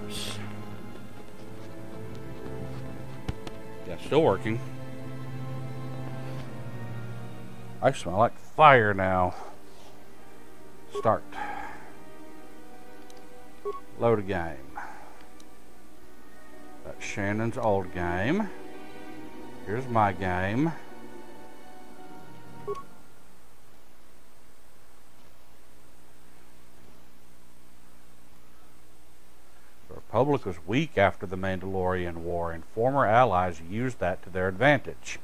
Yes. Yeah, still working. I smell like fire now. Start. Load a game. That's Shannon's old game. Here's my game. The Republic was weak after the Mandalorian War, and former allies used that to their advantage.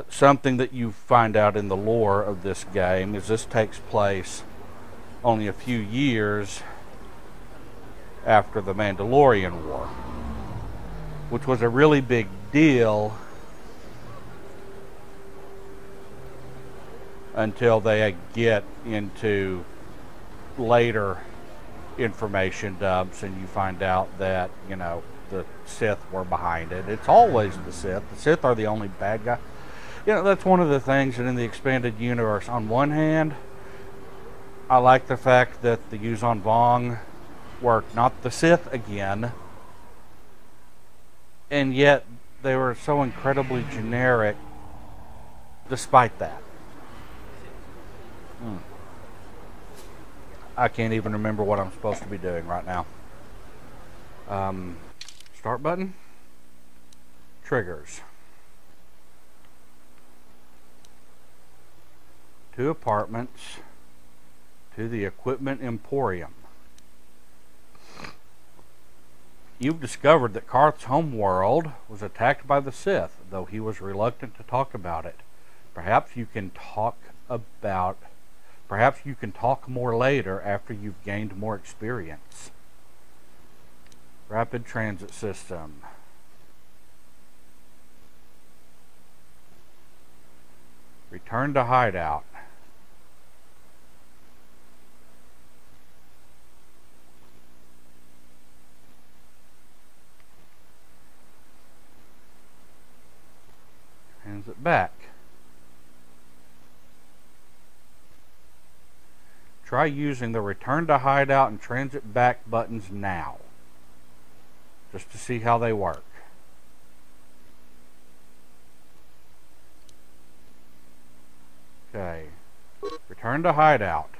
Something that you find out in the lore of this game is this takes place only a few years after the Mandalorian War, which was a really big deal until they get into later information dumps and you find out that, you know, the Sith were behind it. It's always the Sith. The Sith are the only bad guy. You know, that's one of the things that in the expanded universe, on one hand, I like the fact that the Yuuzhan Vong were not the Sith again, and yet they were so incredibly generic despite that. I can't even remember what I'm supposed to be doing right now. Start button. Triggers. 2 apartments to the Equipment Emporium. You've discovered that Karth's homeworld was attacked by the Sith, though he was reluctant to talk about it. Perhaps you can talk more later after you've gained more experience. Rapid transit system. Return to hideout. Transit back. Try using the return to hideout and transit back buttons now, just to see how they work. Okay. Return to hideout.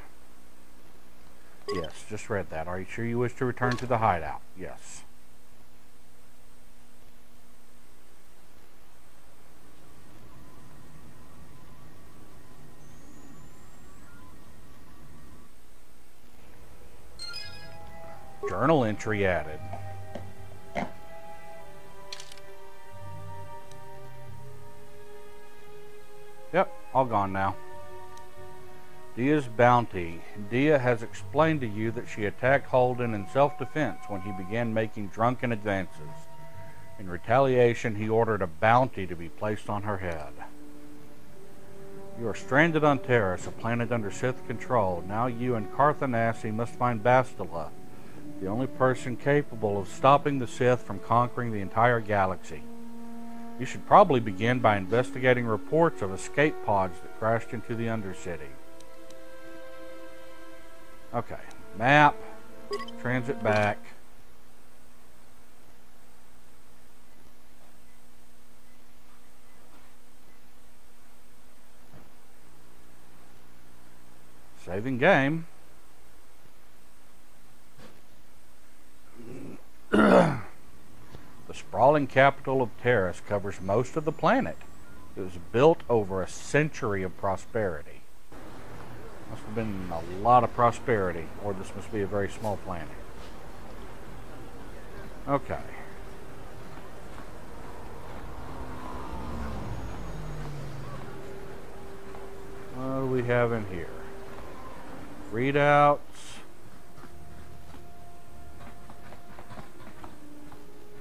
Yes, just read that. Are you sure you wish to return to the hideout? Yes. Journal entry added. Yep, all gone now. Dia's bounty. Dia has explained to you that she attacked Holden in self-defense when he began making drunken advances. In retaliation, he ordered a bounty to be placed on her head. You are stranded on Taris, a planet under Sith control. Now you and Carth Onasi must find Bastila, the only person capable of stopping the Sith from conquering the entire galaxy. You should probably begin by investigating reports of escape pods that crashed into the Undercity. Okay, map, transit back. Saving game. The sprawling capital of Taris covers most of the planet. It was built over a century of prosperity. Must have been a lot of prosperity, or this must be a very small planet. Okay. What do we have in here? Readouts.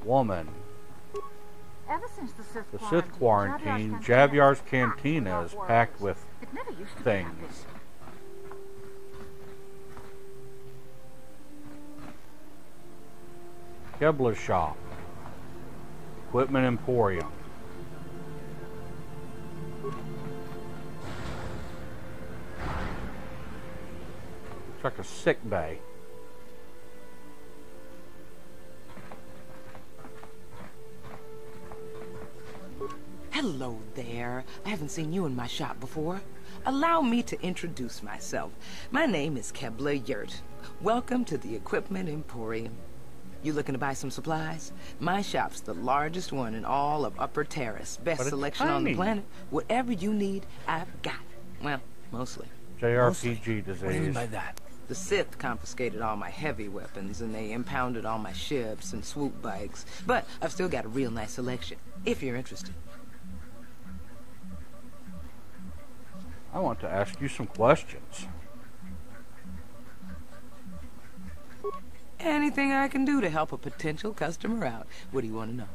Woman. Ever since the Sith quarantine, Javiar's cantina is packed with things. Kebler's shop. Equipment Emporium. Looks like a sick bay. Hello there. I haven't seen you in my shop before. Allow me to introduce myself. My name is Kebla Yurt. Welcome to the Equipment Emporium. You looking to buy some supplies? My shop's the largest one in all of Upper Terrace. Best selection on the planet. Whatever you need, I've got. Well, mostly. JRPG disease. What do you mean by that? The Sith confiscated all my heavy weapons, and they impounded all my ships and swoop bikes. But I've still got a real nice selection, if you're interested. I want to ask you some questions. Anything I can do to help a potential customer out. What do you want to know?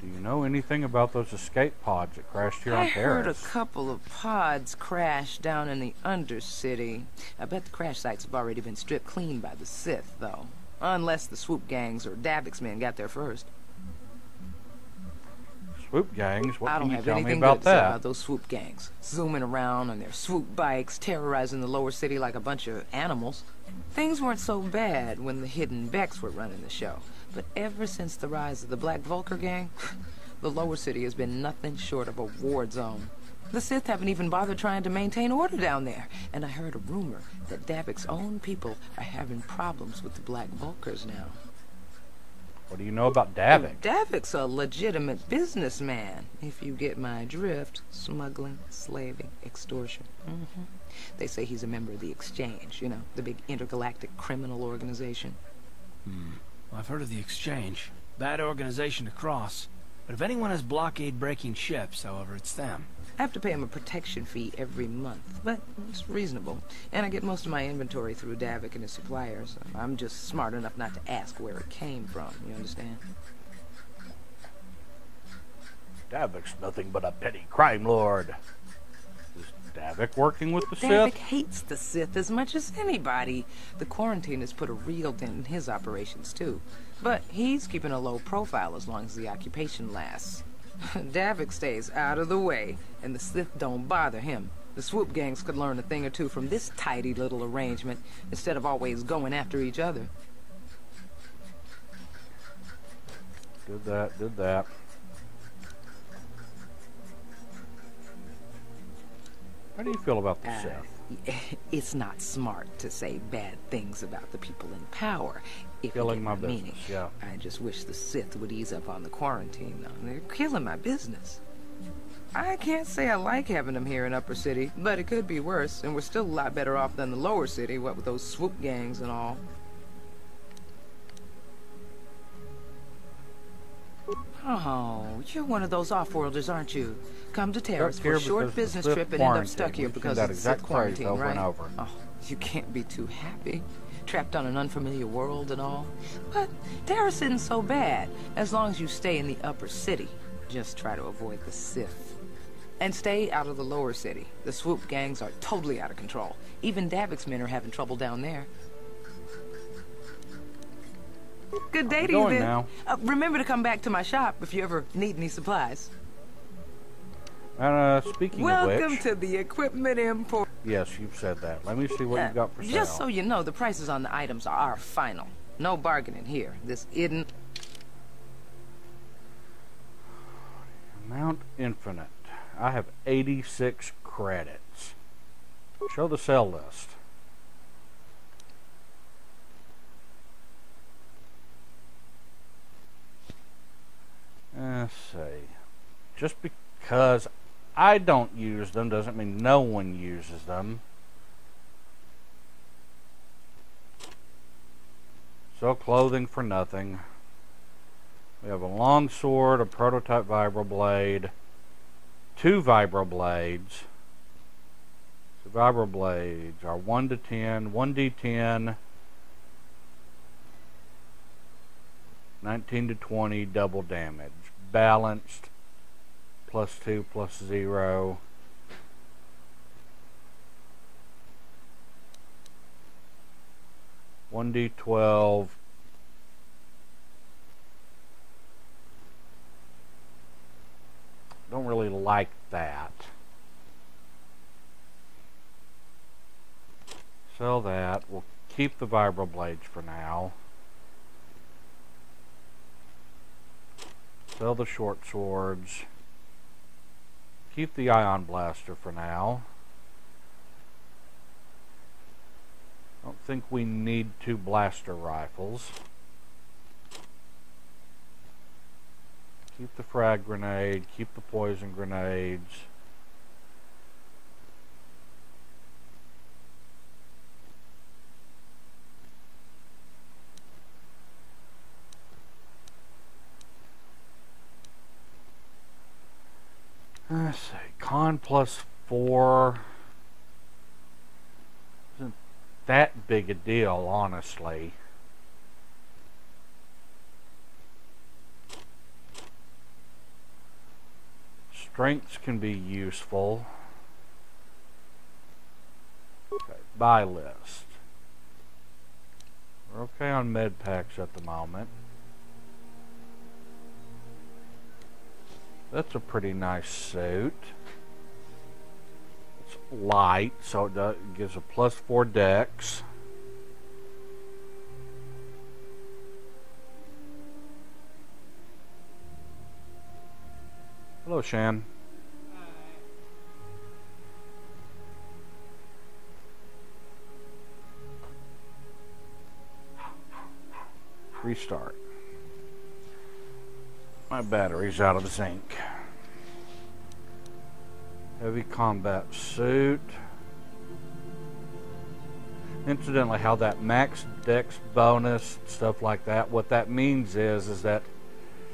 Do you know anything about those escape pods that crashed here on I heard a Terrace? couple of pods crash down in the Undercity. I bet the crash sites have already been stripped clean by the Sith, though. Unless the swoop gangs or Davik's men got there first. Swoop gangs? What I don't can you have tell me anything about good to say that? about those swoop gangs. Zooming around on their swoop bikes, terrorizing the lower city like a bunch of animals. Things weren't so bad when the Hidden Becks were running the show. But ever since the rise of the Black Vulcar gang, the lower city has been nothing short of a war zone. The Sith haven't even bothered trying to maintain order down there. And I heard a rumor that Davik's own people are having problems with the Black Vulcars now. What do you know about Davik? Davik's a legitimate businessman, if you get my drift. Smuggling, slaving, extortion. They say he's a member of the Exchange, you know, the big intergalactic criminal organization. Well, I've heard of the Exchange. Bad organization to cross. But if anyone has blockade-breaking ships, however, it's them. I have to pay him a protection fee every month, but it's reasonable. And I get most of my inventory through Davik and his suppliers. I'm just smart enough not to ask where it came from, you understand? Davik's nothing but a petty crime lord. Is Davik working with the Davik Sith? hates the Sith as much as anybody. The quarantine has put a real dent in his operations, too. But he's keeping a low profile as long as the occupation lasts. Davik stays out of the way, and the Sith don't bother him. The swoop gangs could learn a thing or two from this tidy little arrangement, instead of always going after each other. Did that. How do you feel about the Sith? It's not smart to say bad things about the people in power. If you Killing get my my meaning. business, yeah. I just wish the Sith would ease up on the quarantine, though. They're killing my business. I can't say I like having them here in Upper City, but it could be worse, and we're still a lot better off than the Lower City, what with those swoop gangs and all. Oh, you're one of those off-worlders, aren't you? Come to Terrace Stuck for a here short because of the business Sith trip and end up quarantine. stuck here We've seen because that of the exact Sith phrase quarantine, over right? and over. Oh, you can't be too happy. Trapped on an unfamiliar world and all. But Terrace isn't so bad, as long as you stay in the Upper City. Just try to avoid the Sith. And stay out of the Lower City. The swoop gangs are totally out of control. Even Davik's men are having trouble down there. Good day to you, going then. now. Remember to come back to my shop if you ever need any supplies. And speaking of Welcome which, to the Equipment Emporium. yes, you've said that. Let me see what you've got for sale. Just so you know, the prices on the items are final. No bargaining here. This isn't... Mount Infinite. I have 86 credits. Show the sale list. Let's see. Just because I don't use them doesn't mean no one uses them. Sell clothing for nothing. We have a long sword, a prototype vibroblade, 2 vibroblades. The vibroblades are 1 to 10, 1d10, 19 to 20 double damage. Balanced, +2, +0. $1d12. Don't really like that. Sell that. We'll keep the vibroblades for now. Sell the short swords. keep the ion blaster for now. I don't think we need 2 blaster rifles. Keep the frag grenade, keep the poison grenades. Let's see, con +4 isn't that big a deal, honestly. Strengths can be useful. Okay, buy list. We're okay on med packs at the moment. That's a pretty nice suit. It's light, so it gives a +4 dex. Hello, Shan. Restart. My battery's out of zinc. Heavy combat suit. Incidentally, how that max dex bonus, stuff like that, what that means is that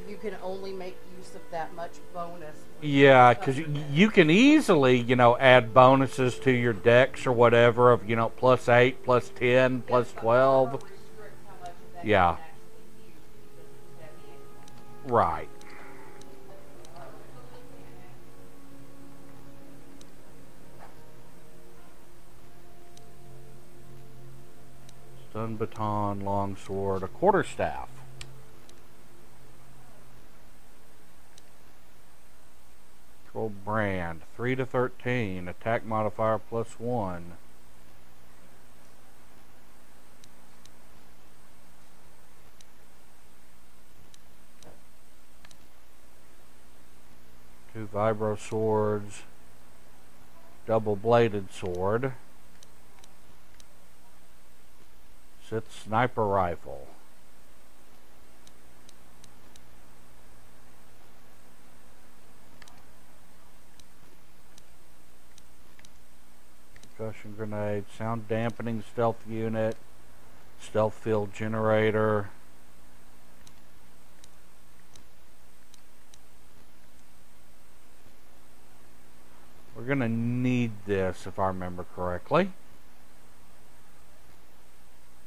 you can only make use of that much bonus. Yeah, because you can easily, you know, add bonuses to your dex or whatever of, you know, +8, +10, +12. Yeah. Right. Stun baton, longsword, a quarterstaff. Control brand, 3 to 13, attack modifier +1. Two vibro swords, double-bladed sword, Sith sniper rifle. Concussion grenade, sound dampening stealth unit, stealth field generator. We're gonna need this if I remember correctly.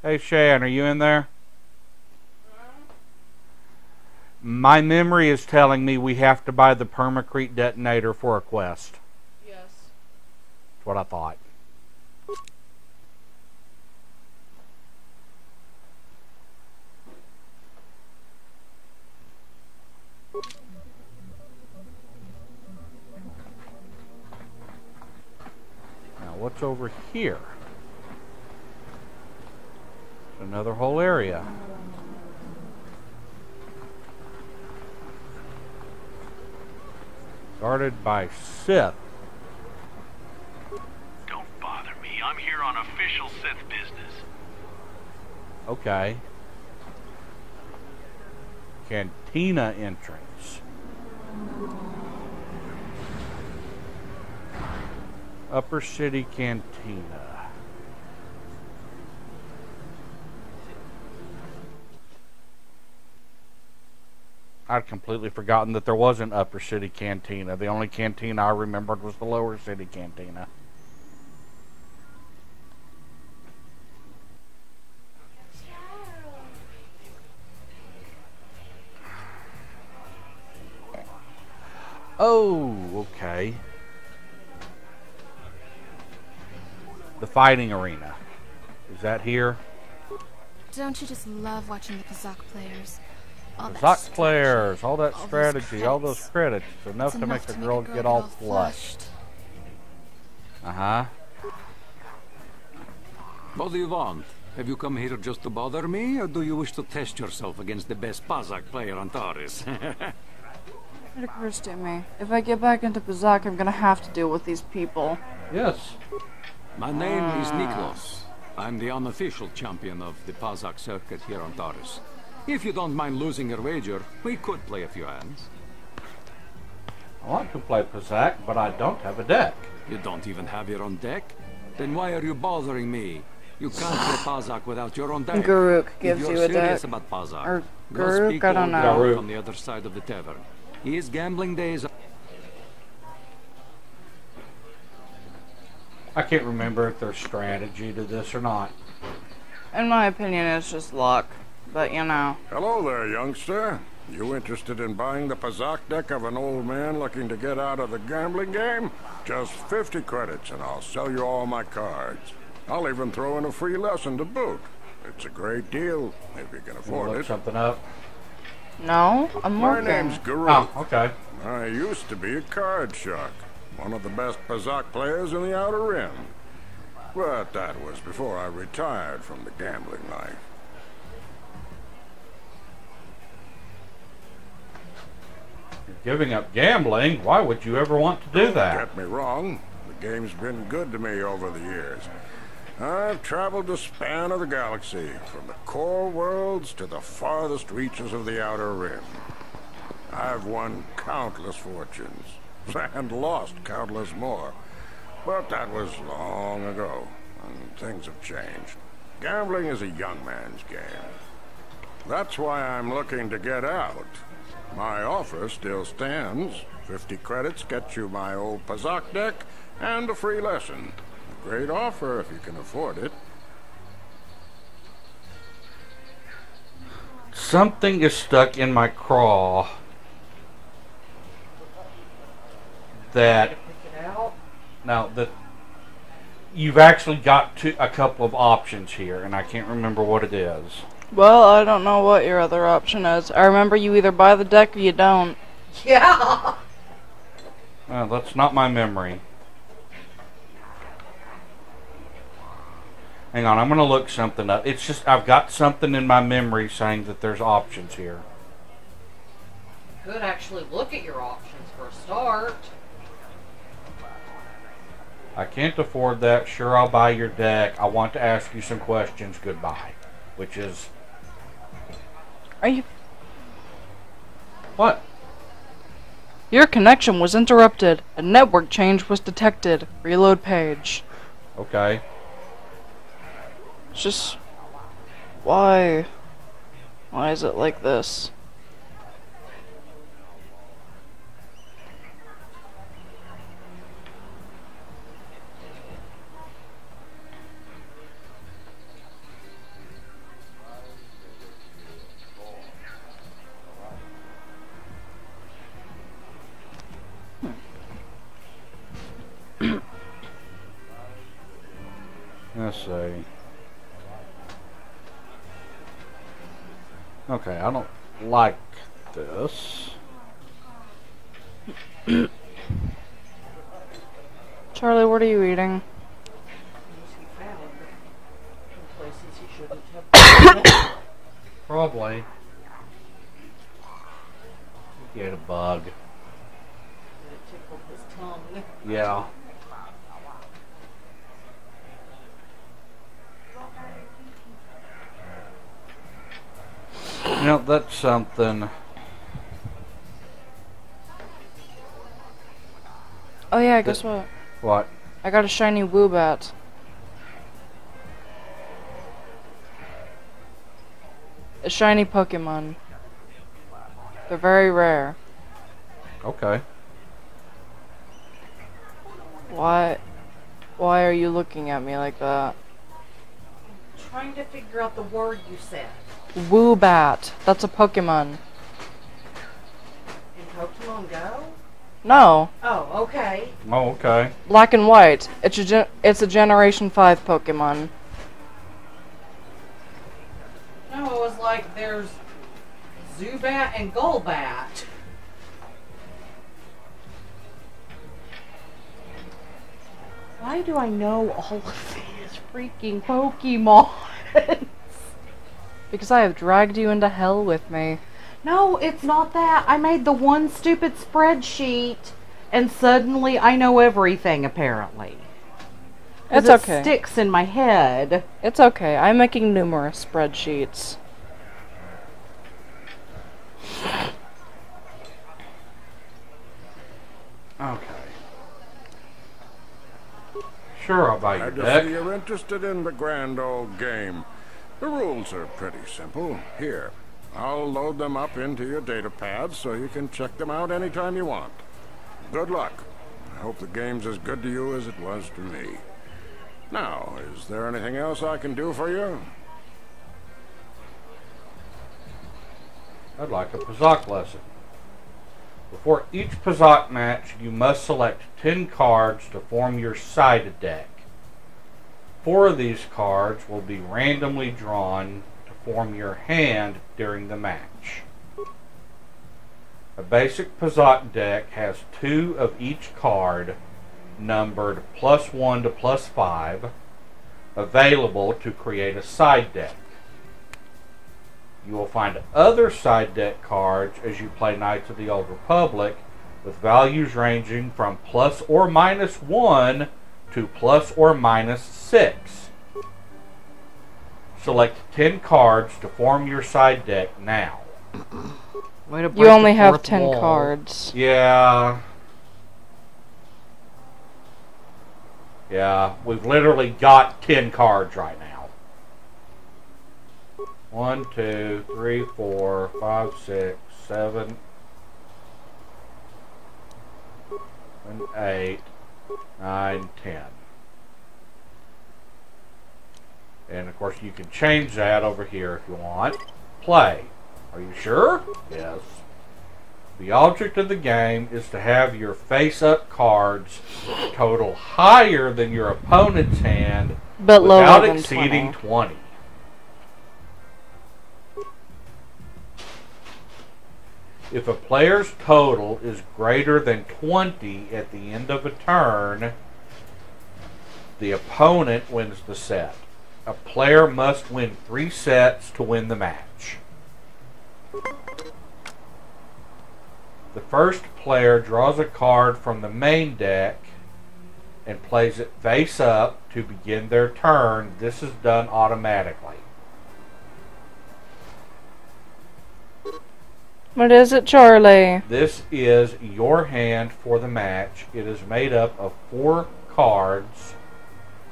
Hey Shan, are you in there? My memory is telling me we have to buy the permacrete detonator for a quest. Yes. That's what I thought. Now what's over here? Another whole area. Guarded by Sith. Don't bother me. I'm here on official Sith business. Okay. Cantina entrance. Upper City Cantina. I'd completely forgotten that there was an Upper City Cantina. The only cantina I remembered was the Lower City Cantina. Oh, okay. The fighting arena. Is that here? Don't you just love watching the Kazakh players? All that Kazakh strategy, players, all that all those strategy, all those credits. credits. Enough to make the girl get all flushed. Uh-huh. What do you want? Have you come here just to bother me, or do you wish to test yourself against the best Kazakh player on Taris? It occurs to me, if I get back into Pazak, I'm gonna have to deal with these people. Yes. My name is Niklos. I'm the unofficial champion of the Pazak circuit here on Taurus. If you don't mind losing your wager, we could play a few hands. I want to play Pazak, but I don't have a deck. You don't even have your own deck? Then why are you bothering me? You can't play Pazak without your own deck. Garuk gives if you you're a deck. serious about Pazak, Or go Garuk, speak I to don't know. Garuk on the other side of the tavern. His gambling days are... I can't remember if there's strategy to this or not. In my opinion, it's just luck. But, you know. Hello there, youngster. You interested in buying the Pazak deck of an old man looking to get out of the gambling game? Just 50 credits and I'll sell you all my cards. I'll even throw in a free lesson to boot. It's a great deal, if you can afford Look it. something up. No, I'm My working. name's Garuk. Oh, okay. I used to be a card shark. One of the best Pazak players in the Outer Rim. But that was before I retired from the gambling life. Giving up gambling? Why would you ever want to do that? Don't get me wrong. The game's been good to me over the years. I've traveled the span of the galaxy, from the core worlds to the farthest reaches of the Outer Rim. I've won countless fortunes, and lost countless more. But that was long ago, and things have changed. Gambling is a young man's game. That's why I'm looking to get out. My offer still stands. 50 credits gets you my old Pazak deck and a free lesson. A great offer if you can afford it. Something is stuck in my craw that now that you've actually got a couple of options here, and I can't remember what it is. Well, I don't know what your other option is. I remember you either buy the deck or you don't. Yeah. That's not my memory. Hang on, I'm going to look something up. It's just I've got something in my memory saying that there's options here. You could actually look at your options for a start. I can't afford that. Sure, I'll buy your deck. I want to ask you some questions. Goodbye. Which is... Are you... What? Your connection was interrupted. A network change was detected. Reload page. Okay. It's just... Why? Why is it like this? Let's see. Okay, I don't like this. Charlie, what are you eating? Probably. Get a bug. Yeah. You know, that's something. Oh yeah, guess what? What? I got a shiny Woobat. A shiny Pokemon. They're very rare. Okay. Why are you looking at me like that? Trying to figure out the word you said. Woobat. That's a Pokemon. In Pokemon Go? No. Oh, okay. Oh, okay. Black and white. It's a Generation 5 Pokemon. No, it was like there's Zubat and Golbat. Why do I know all of these freaking Pokemon? Because I have dragged you into hell with me. No, it's not that. I made the one stupid spreadsheet, and suddenly I know everything, apparently. It's it okay. Sticks in my head. It's okay. I'm making numerous spreadsheets. Okay. Sure, I'll buy you a Glad to deck. see you're interested in the grand old game. The rules are pretty simple. Here, I'll load them up into your data pad so you can check them out anytime you want. Good luck. I hope the game's as good to you as it was to me. Now, is there anything else I can do for you? I'd like a Pazak lesson. Before each Pazak match, you must select 10 cards to form your side deck. 4 of these cards will be randomly drawn to form your hand during the match. A basic Pazak deck has 2 of each card, numbered +1 to +5, available to create a side deck. You will find other side deck cards as you play Knights of the Old Republic, with values ranging from ±1 to ±6. Select 10 cards to form your side deck now. Way to break You only the have fourth 10 wall. cards. Yeah. Yeah, we've literally got 10 cards right now. 1, 2, 3, 4, 5, 6, 7, and 8, 9, 10. And of course you can change that over here if you want. Play. Are you sure? Yes. The object of the game is to have your face-up cards total higher than your opponent's hand, But lower without than exceeding 20. If a player's total is greater than 20 at the end of a turn, the opponent wins the set. A player must win 3 sets to win the match. The first player draws a card from the main deck and plays it face up to begin their turn. This is done automatically. What is it, Charlie? This is your hand for the match. It is made up of 4 cards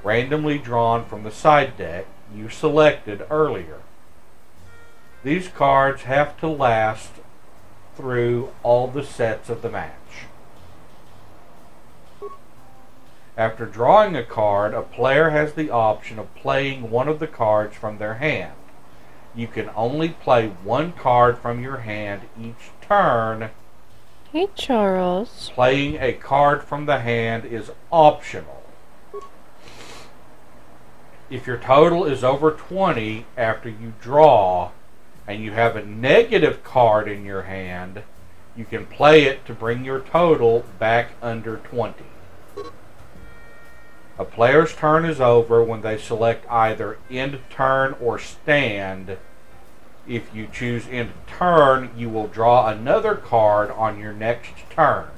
randomly drawn from the side deck you selected earlier. These cards have to last through all the sets of the match. After drawing a card, a player has the option of playing one of the cards from their hand. You can only play 1 card from your hand each turn. Hey, Charles. Playing a card from the hand is optional. If your total is over 20 after you draw, and you have a negative card in your hand, you can play it to bring your total back under 20. A player's turn is over when they select either end turn or stand. If you choose end turn, you will draw another card on your next turn.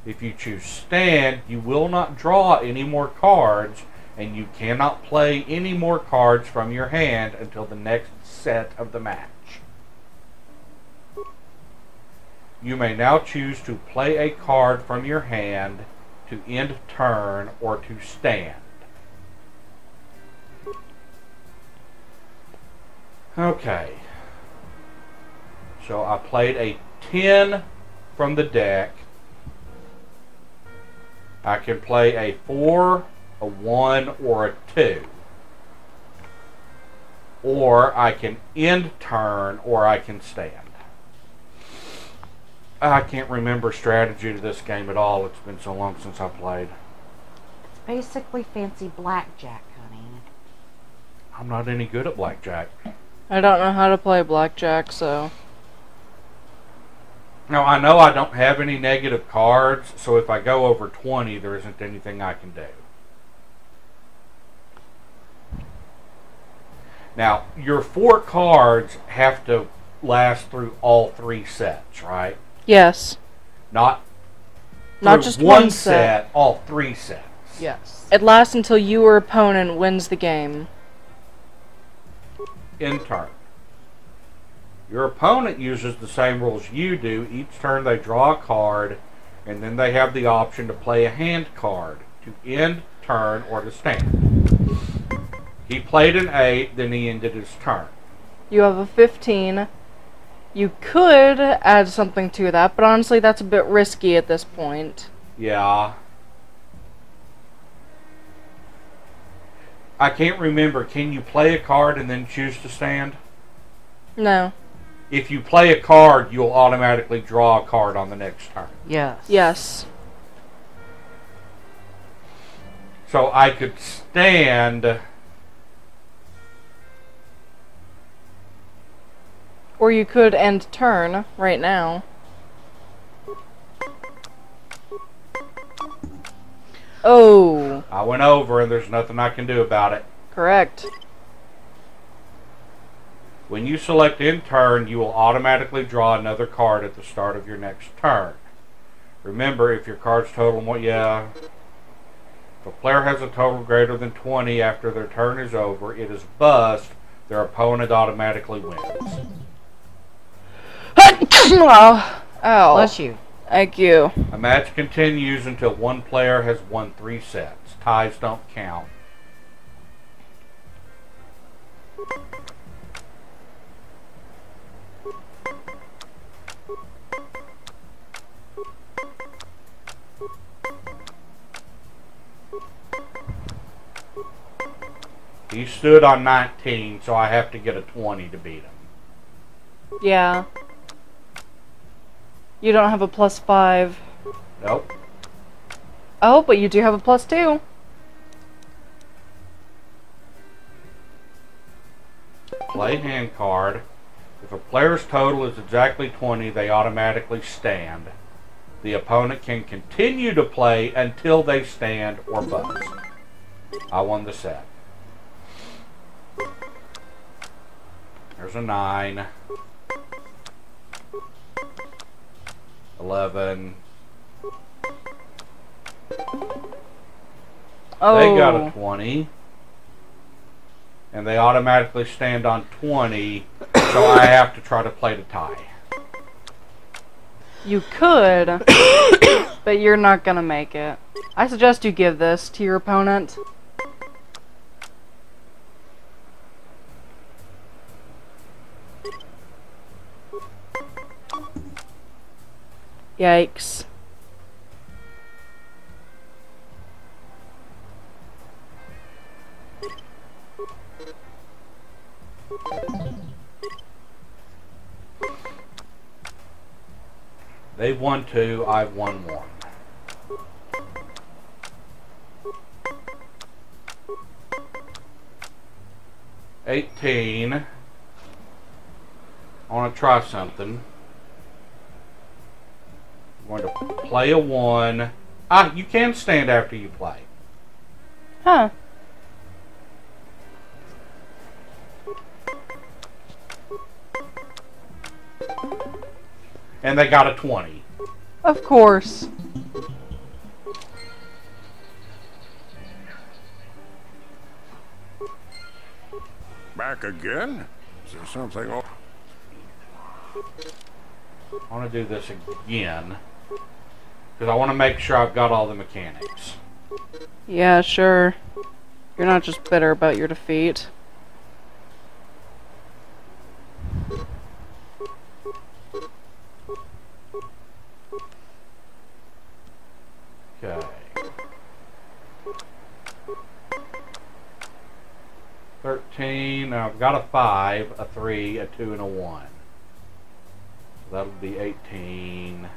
If you choose stand, you will not draw any more cards, and you cannot play any more cards from your hand until the next set of the match. You may now choose to play a card from your hand to end turn or to stand. Okay. So I played a 10 from the deck. I can play a 4, a 1, or a 2. Or I can end turn, or I can stand. I can't remember strategy to this game at all. It's been so long since I played. It's basically fancy blackjack, honey. I'm not any good at blackjack. I don't know how to play blackjack, so... Now, I know I don't have any negative cards, so if I go over 20, there isn't anything I can do. Now, your 4 cards have to last through all 3 sets, right? Yes. Not just one one set, all 3 sets. Yes. It lasts until you or opponent wins the game. In turn. Your opponent uses the same rules you do. Each turn they draw a card, and then they have the option to play a hand card to end turn or to stand. He played an 8, then he ended his turn. You have a 15. You could add something to that, but honestly that's a bit risky at this point. Yeah. I can't remember. Can you play a card and then choose to stand? No. If you play a card, you'll automatically draw a card on the next turn. Yes. Yes. So I could stand... Or you could end turn right now. Oh. I went over and there's nothing I can do about it. Correct. When you select end turn, you will automatically draw another card at the start of your next turn. Remember, if your card's total, if a player has a total greater than 20 after their turn is over, it is bust. Their opponent automatically wins. Oh. Ow. Bless you. Thank you. A match continues until one player has won 3 sets. Ties don't count. He stood on 19, so I have to get a 20 to beat him. Yeah. You don't have a +5. Nope. Oh, but you do have a +2. Play hand card. If a player's total is exactly 20, they automatically stand. The opponent can continue to play until they stand or bust. I won the set. There's a 9. 11. Oh. They got a 20. And they automatically stand on 20, so I have to try to play to tie. You could, but you're not gonna make it. I suggest you give this to your opponent. Yikes. They've won 2, I've won 1. $18. I want to try something. I'm going to play a 1. Ah, you can stand after you play. Huh. And they got a 20. Of course. Back again? Is there something on? I want to do this again. Because I want to make sure I've got all the mechanics. Yeah, sure. You're not just bitter about your defeat. Okay. 13. Now I've got a 5, a 3, a 2, and a 1. So that'll be 18.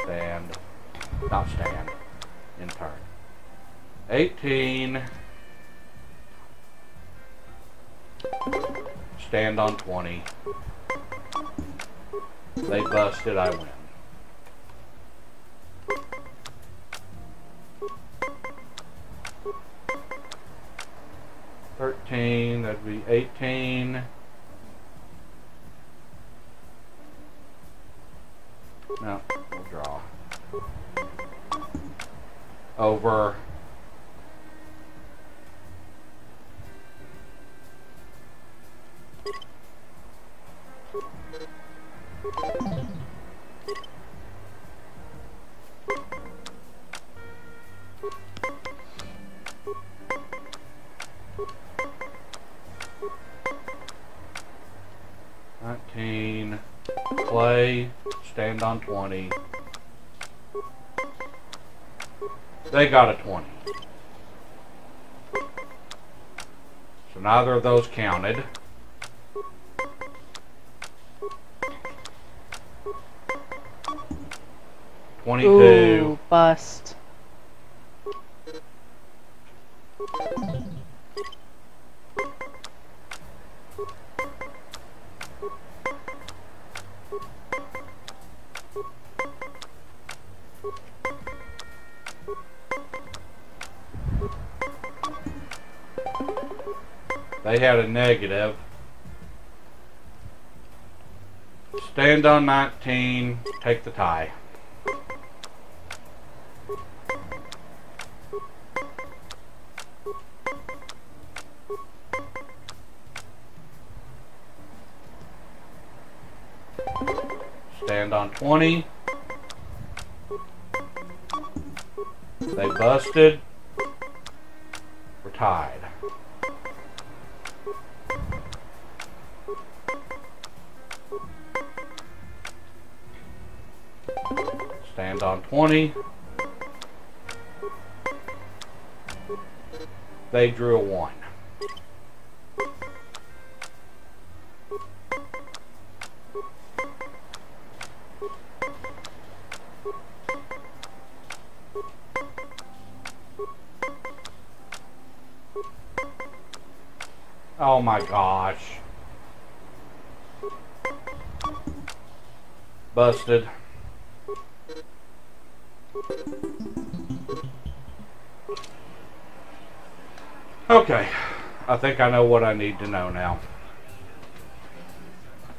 Stand. Not stand. In turn. 18. Stand on 20. They busted, I win. 13, that'd be 18. No, we'll draw. Over. Play, stand on 20. They got a 20. So neither of those counted. Ooh, bust. They had a negative. Stand on 19, take the tie. Stand on 20. They busted. We're tied. Stand on 20. They drew a 1. Oh my gosh. Busted. Okay, I think I know what I need to know now.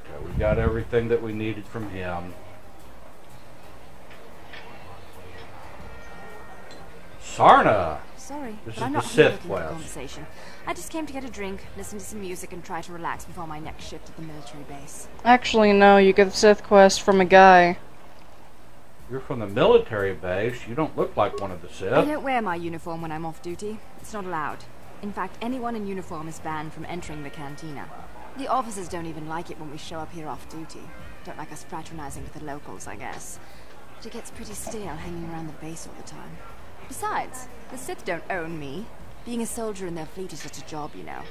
Okay, we got everything that we needed from him. Sarna! Sorry, This but is I'm the not here Sith looking for Quest. conversation. I just came to get a drink, listen to some music, and try to relax before my next shift at the military base. Actually, no, you get the Sith quest from a guy. You're from the military base. You don't look like one of the Sith. I don't wear my uniform when I'm off duty. It's not allowed. In fact, anyone in uniform is banned from entering the cantina. The officers don't even like it when we show up here off duty. Don't like us fraternizing with the locals, I guess. But it gets pretty stale hanging around the base all the time. Besides, the Sith don't own me. Being a soldier in their fleet is just a job, you know.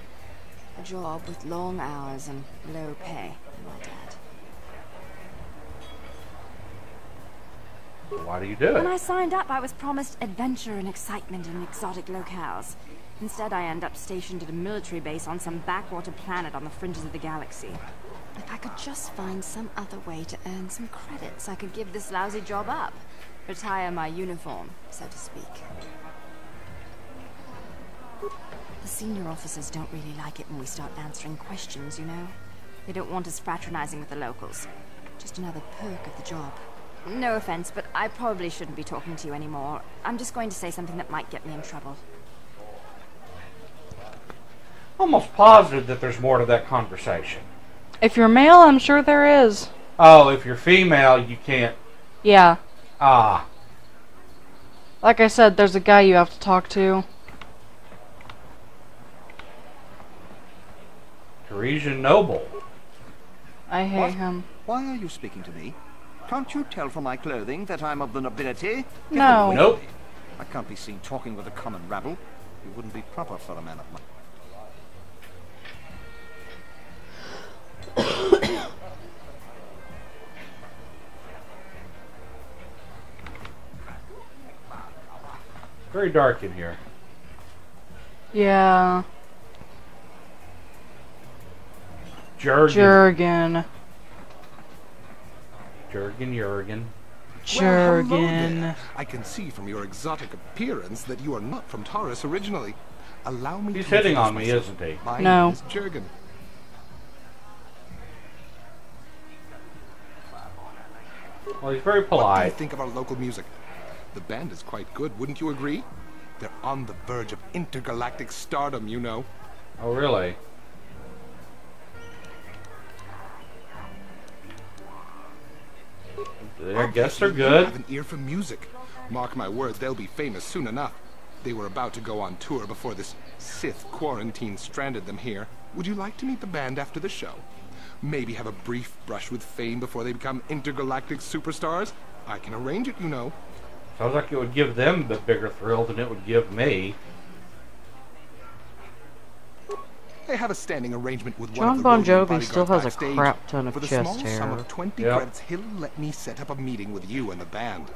A job with long hours and low pay, my dad. So why do you do When it? I signed up, I was promised adventure and excitement in exotic locales. Instead, I end up stationed at a military base on some backwater planet on the fringes of the galaxy. If I could just find some other way to earn some credits, I could give this lousy job up. Retire my uniform, so to speak. The senior officers don't really like it when we start answering questions, you know? They don't want us fraternizing with the locals. Just another perk of the job. No offense, but I probably shouldn't be talking to you anymore. I'm just going to say something that might get me in trouble. Almost positive that there's more to that conversation. If you're male, I'm sure there is. Oh, if you're female, you can't. Yeah. Ah. Like I said, there's a guy you have to talk to. Teresian Noble. I hate What? him. Why are you speaking to me? Can't you tell from my clothing that I'm of the nobility? No. Nope. I can't be seen talking with a common rabble. You wouldn't be proper for a man of my... Very dark in here. Yeah. Jurgen. Jurgen. Jurgen. Well, hello Jurgen. there. I can see from your exotic appearance that you are not from Taurus originally. allow me He's to hitting on introduce me, myself. isn't he? My No. name is Jurgen. Well, he's very What do you polite. think of our local music? The band is quite good, wouldn't you agree? They're on the verge of intergalactic stardom, you know. Oh, really? I guess they're You good. have an ear for music. Mark my words, they'll be famous soon enough. They were about to go on tour before this Sith quarantine stranded them here. Would you like to meet the band after the show? Maybe have a brief brush with fame before they become intergalactic superstars? I can arrange it, you know. Sounds like it would give them the bigger thrill than it would give me. They have a standing arrangement with one John of the Bon roving Jovi still bodyguards has a backstage. crap ton of For the chest small hair. sum of 20 Yep. credits, he'll let me set up a meeting with you and the band.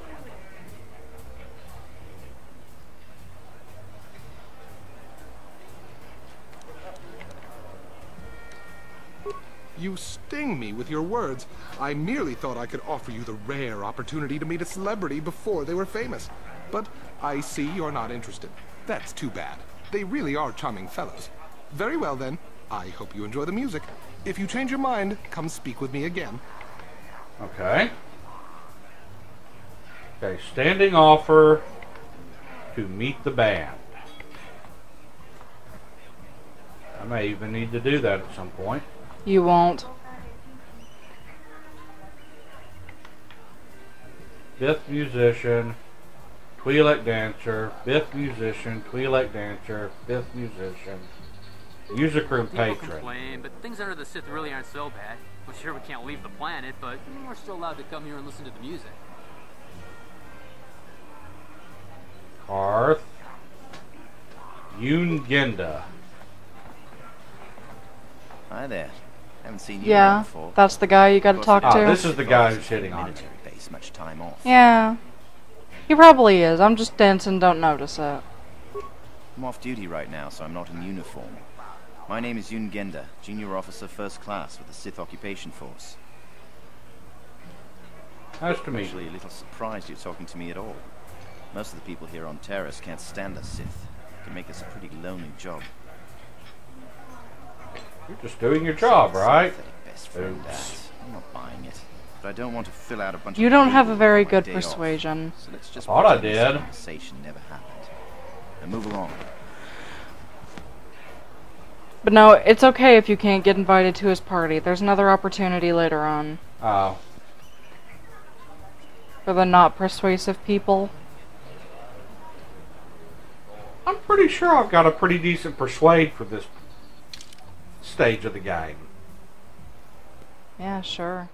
You sting me with your words. I merely thought I could offer you the rare opportunity to meet a celebrity before they were famous. But I see you're not interested. That's too bad. They really are charming fellows. Very well then. I hope you enjoy the music. If you change your mind, come speak with me again. Okay. Okay, standing offer to meet the band. I may even need to do that at some point. You won't. Fifth musician, Twi'lek dancer, fifth musician, Twi'lek dancer, fifth musician, music room People patron. complain, but things under the Sith really aren't so bad. I'm sure we can't leave the planet, but we're still allowed to come here and listen to the music. Karth, Yoon Genda. Hi there. Haven't seen you Yeah, around before. that's the guy you gotta talk to. This is the guy who's hitting on me. Military base, much time off. Yeah. He probably is. I'm just dancing, don't notice it. I'm off duty right now, so I'm not in uniform. My name is Yoon Genda, junior officer first class with the Sith Occupation Force. Nice to meet Actually, a little surprised you're talking to me at all. Most of the people here on Terrace can't stand us Sith. It can make us a pretty lonely job. You're just doing your job, right? Best friend, Oops. I'm not buying it. But I don't want to fill out a bunch You of don't have a paperwork very on my good day off. persuasion. So let's just Thought I pretend this did. conversation never happened. And move along. But no, it's okay if you can't get invited to his party. There's another opportunity later on. Oh. For the not persuasive people. I'm pretty sure I've got a pretty decent persuade for this stage of the game. Yeah, sure.